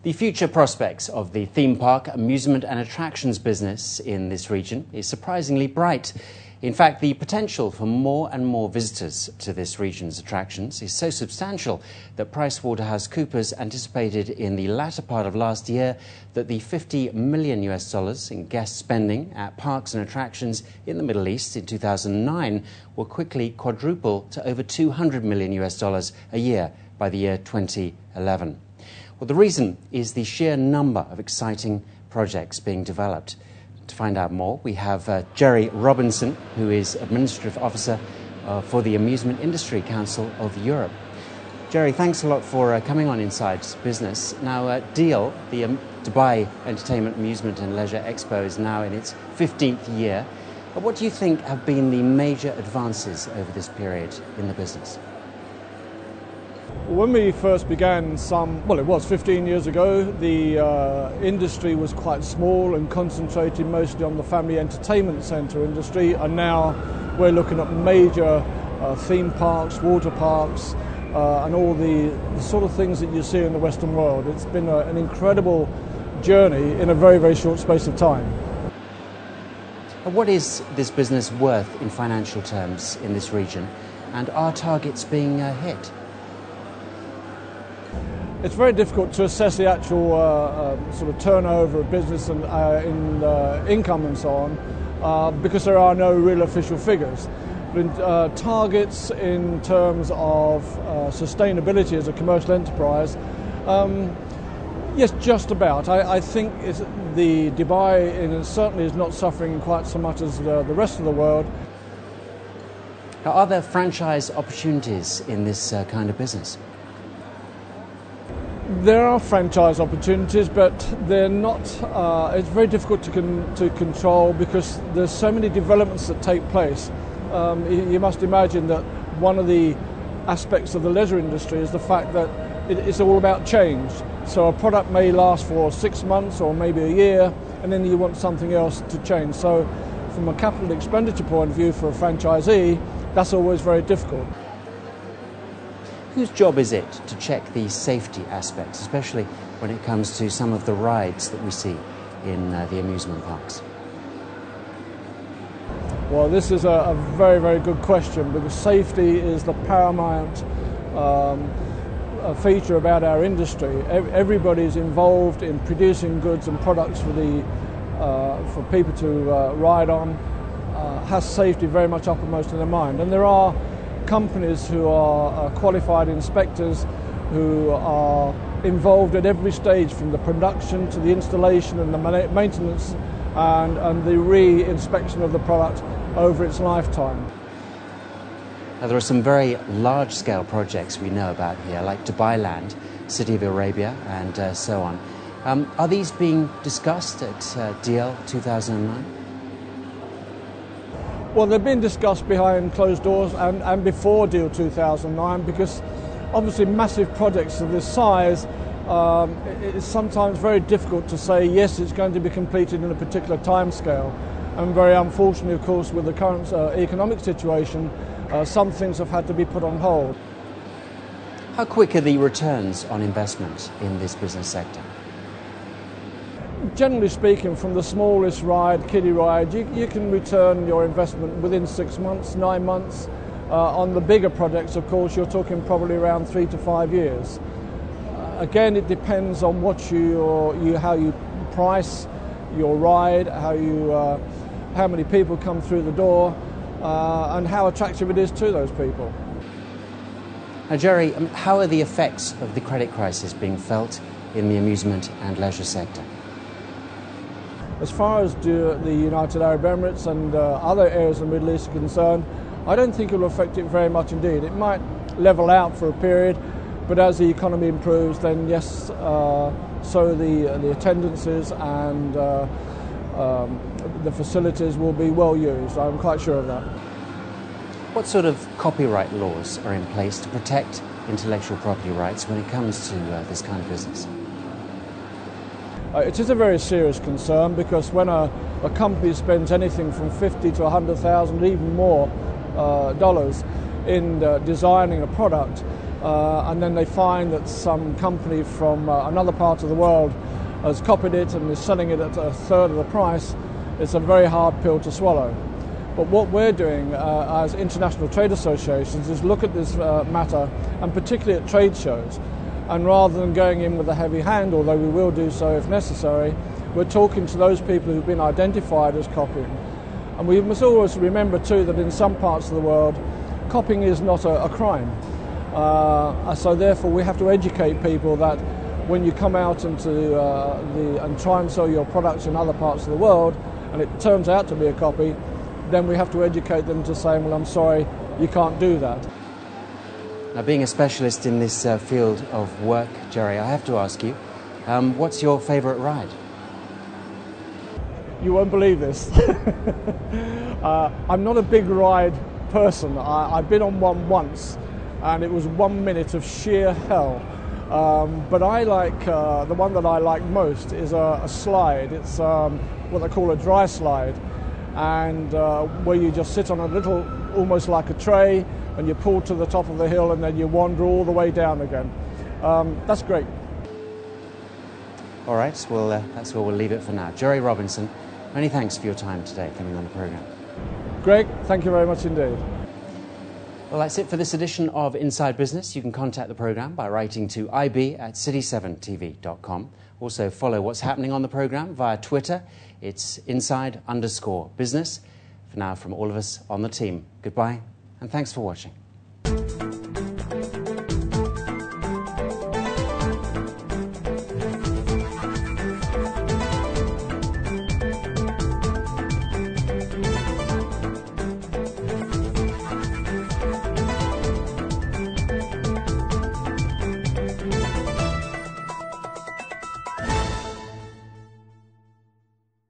The future prospects of the theme park, amusement and attractions business in this region is surprisingly bright. In fact, the potential for more and more visitors to this region's attractions is so substantial that PricewaterhouseCoopers anticipated in the latter part of last year that the $50 million in guest spending at parks and attractions in the Middle East in 2009 will quickly quadruple to over $200 million a year by the year 2011. Well, the reason is the sheer number of exciting projects being developed. To find out more, we have Gerry Robinson, who is Administrative Officer for the Amusement Industry Council of Europe. Gerry, thanks a lot for coming on Inside Business. Now, DEAL, the Dubai Entertainment, Amusement and Leisure Expo, is now in its 15th year. What do you think have been the major advances over this period in the business? When we first began it was 15 years ago, the industry was quite small and concentrated mostly on the family entertainment centre industry, and now we're looking at major theme parks, water parks, and all the sort of things that you see in the Western world. It's been an incredible journey in a very, very short space of time. What is this business worth in financial terms in this region, and are targets being hit? It's very difficult to assess the actual sort of turnover of business and in income and so on because there are no real official figures. But targets in terms of sustainability as a commercial enterprise, yes, just about. I think the Dubai certainly is not suffering quite so much as the rest of the world. Are there franchise opportunities in this kind of business? There are franchise opportunities, but they're not. It's very difficult to control because there's so many developments that take place. You must imagine that one of the aspects of the leisure industry is the fact that it's all about change. So a product may last for 6 months or maybe a year, and then you want something else to change. So from a capital expenditure point of view for a franchisee, that's always very difficult. Whose job is it to check the safety aspects, especially when it comes to some of the rides that we see in the amusement parks? Well, this is a very, very good question because safety is the paramount feature about our industry. Everybody is involved in producing goods and products for people to ride on, has safety very much uppermost in their mind. And there are companies who are qualified inspectors who are involved at every stage from the production to the installation and the maintenance and the re-inspection of the product over its lifetime. Now, there are some very large-scale projects we know about here, like Dubai Land, City of Arabia and so on. Are these being discussed at DEAL 2009? Well, they've been discussed behind closed doors and before DEAL 2009 because obviously massive projects of this size, it's sometimes very difficult to say, yes, it's going to be completed in a particular time scale. And very unfortunately, of course, with the current economic situation, some things have had to be put on hold. How quick are the returns on investment in this business sector? Generally speaking, from the smallest ride, kiddie ride, you can return your investment within 6 months, 9 months. On the bigger projects, of course, you're talking probably around 3 to 5 years. Again, it depends on what how you price your ride, how many people come through the door, and how attractive it is to those people. Now, Gerry, how are the effects of the credit crisis being felt in the amusement and leisure sector? As far as the United Arab Emirates and other areas of the Middle East are concerned, I don't think it will affect it very much indeed. It might level out for a period, but as the economy improves, then yes, so the attendances and the facilities will be well used. I'm quite sure of that. What sort of copyright laws are in place to protect intellectual property rights when it comes to this kind of business? It is a very serious concern because when a company spends anything from $50,000 to $100,000, even more dollars in designing a product, and then they find that some company from another part of the world has copied it and is selling it at a third of the price. It's a very hard pill to swallow. But what we're doing as international trade associations is look at this matter, and particularly at trade shows, and rather than going in with a heavy hand, although we will do so if necessary, we're talking to those people who've been identified as copying. And we must always remember too that in some parts of the world, copying is not a crime. So therefore we have to educate people that when you come out into and try and sell your products in other parts of the world, and it turns out to be a copy, then we have to educate them to say, well, I'm sorry, you can't do that. Now, being a specialist in this field of work, Gerry, I have to ask you, what's your favourite ride? You won't believe this. I'm not a big ride person. I've been on one once, and it was 1 minute of sheer hell. But I like, the one that I like most is a slide. It's what they call a dry slide, and where you just sit on a little, almost like a tray, and you pull to the top of the hill and then you wander all the way down again. That's great. All right, well, that's where we'll leave it for now. Gerry Robinson, many thanks for your time today coming on the programme. Greg, thank you very much indeed. Well, that's it for this edition of Inside Business. You can contact the programme by writing to ib@city7tv.com. Also follow what's happening on the programme via Twitter. It's inside_business. For now, from all of us on the team, goodbye and thanks for watching.